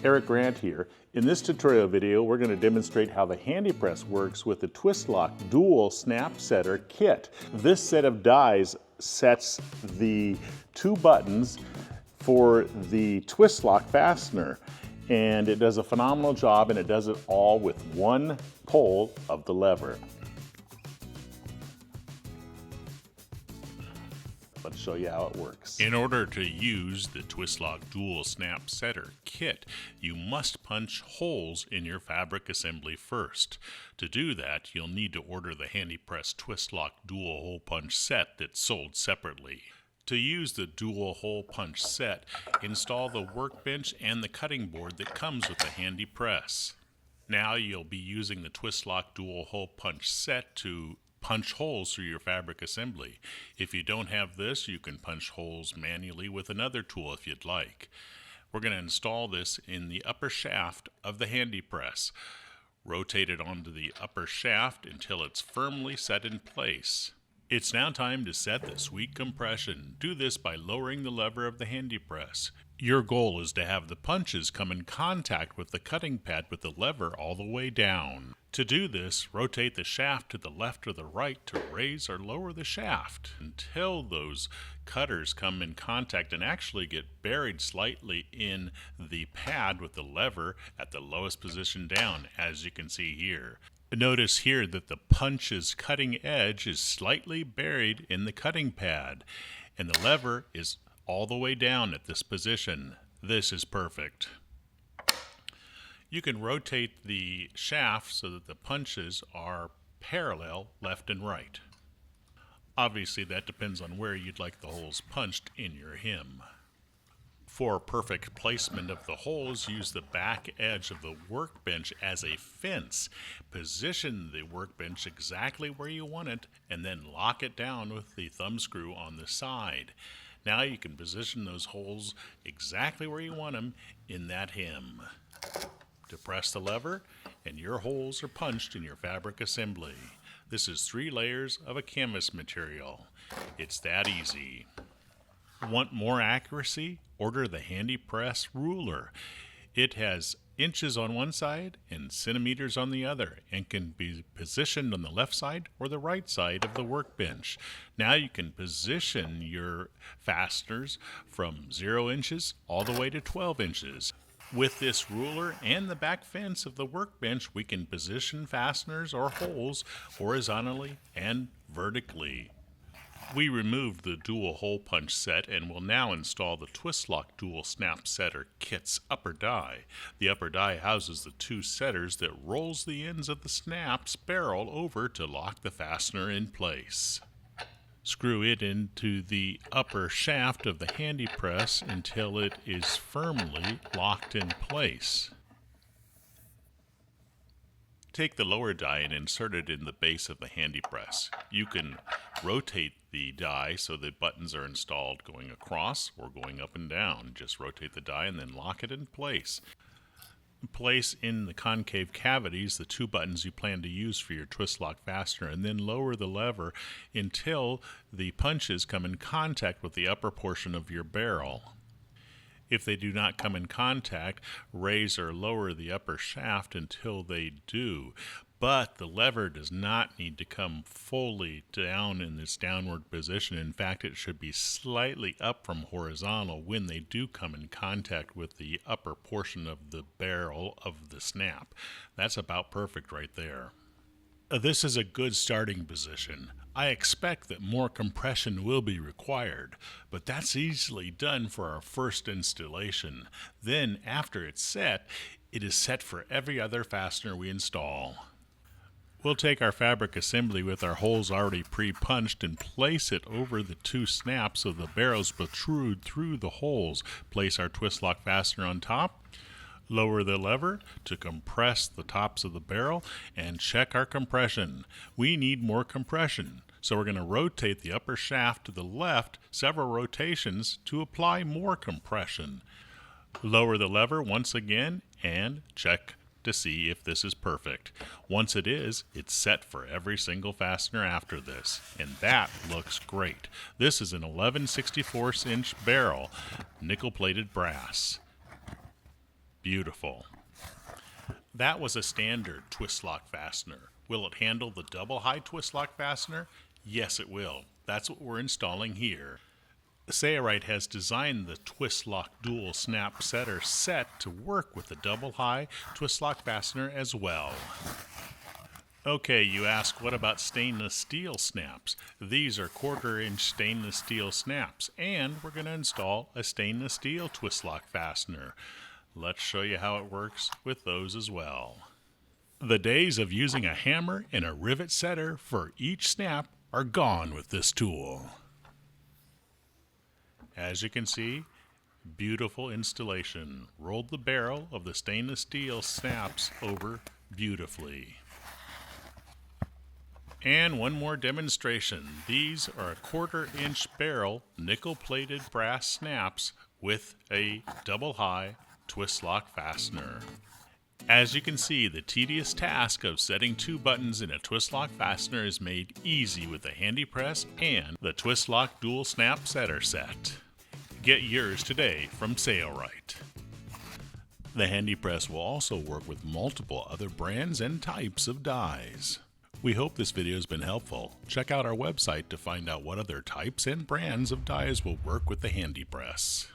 Eric Grant here. In this tutorial video, we're going to demonstrate how the HandyPress works with the Twist-Lock Dual Snap Setter Kit. This set of dies sets the two buttons for the Twist-Lock Fastener, and it does a phenomenal job, and it does it all with one pull of the lever. Let's show you how it works. In order to use the Twist-Lock Dual Snap Setter Kit, you must punch holes in your fabric assembly first. To do that, you'll need to order the HandyPress Twist-Lock Dual Hole Punch Set that's sold separately. To use the dual hole punch set, install the workbench and the cutting board that comes with the HandyPress. Now you'll be using the Twist-Lock Dual Hole Punch Set to punch holes through your fabric assembly. If you don't have this, you can punch holes manually with another tool if you'd like. We're going to install this in the upper shaft of the HandyPress. Rotate it onto the upper shaft until it's firmly set in place. It's now time to set the sweep compression. Do this by lowering the lever of the HandyPress. Your goal is to have the punches come in contact with the cutting pad with the lever all the way down. To do this, rotate the shaft to the left or the right to raise or lower the shaft until those cutters come in contact and actually get buried slightly in the pad with the lever at the lowest position down, as you can see here. Notice here that the punch's cutting edge is slightly buried in the cutting pad, and the lever is all the way down at this position. This is perfect. You can rotate the shaft so that the punches are parallel left and right. Obviously, that depends on where you'd like the holes punched in your hem. For perfect placement of the holes, use the back edge of the workbench as a fence. Position the workbench exactly where you want it and then lock it down with the thumb screw on the side. Now you can position those holes exactly where you want them in that hem. Depress the lever and your holes are punched in your fabric assembly. This is 3 layers of a canvas material. It's that easy. Want more accuracy? Order the HandyPress ruler. It has inches on one side and centimeters on the other and can be positioned on the left side or the right side of the workbench. Now you can position your fasteners from 0 inches all the way to 12 inches. With this ruler and the back fence of the workbench, we can position fasteners or holes horizontally and vertically. We removed the dual hole punch set and will now install the Twist-Lock Dual Snap Setter Kit's upper die. The upper die houses the 2 setters that rolls the ends of the snap's barrel over to lock the fastener in place. Screw it into the upper shaft of the HandyPress until it is firmly locked in place. Take the lower die and insert it in the base of the HandyPress. You can rotate the die so the buttons are installed going across or going up and down. Just rotate the die and then lock it in place. Place in the concave cavities the 2 buttons you plan to use for your Twist-Lock fastener, and then lower the lever until the punches come in contact with the upper portion of your barrel. If they do not come in contact, raise or lower the upper shaft until they do. But the lever does not need to come fully down in this downward position. In fact, it should be slightly up from horizontal when they do come in contact with the upper portion of the barrel of the snap. That's about perfect right there. This is a good starting position. I expect that more compression will be required, but that's easily done for our first installation. Then, after it's set, it is set for every other fastener we install. We'll take our fabric assembly with our holes already pre-punched and place it over the 2 snaps so the barrels protrude through the holes. Place our Twist-Lock fastener on top. Lower the lever to compress the tops of the barrel and check our compression. We need more compression, so we're going to rotate the upper shaft to the left several rotations to apply more compression. Lower the lever once again and check to see if this is perfect. Once it is, it's set for every single fastener after this, and that looks great. This is an 11/64 inch barrel, nickel-plated brass. Beautiful. That was a standard Twist-Lock fastener. Will it handle the double high Twist-Lock fastener? Yes, it will. That's what we're installing here. Sailrite has designed the Twist-Lock dual snap setter set to work with the double high Twist-Lock fastener as well. Okay, you ask, what about stainless steel snaps? These are 1/4 inch stainless steel snaps, and we're going to install a stainless steel Twist-Lock fastener. Let's show you how it works with those as well. The days of using a hammer and a rivet setter for each snap are gone with this tool. As you can see, beautiful installation. Rolled the barrel of the stainless steel snaps over beautifully. And one more demonstration. These are a 1/4 inch barrel nickel-plated brass snaps with a double high Twist-Lock fastener. As you can see, the tedious task of setting 2 buttons in a Twist-Lock fastener is made easy with the HandyPress and the Twist-Lock dual snap setter set. Get yours today from Sailrite. The HandyPress will also work with multiple other brands and types of dies. We hope this video has been helpful. Check out our website to find out what other types and brands of dies will work with the HandyPress.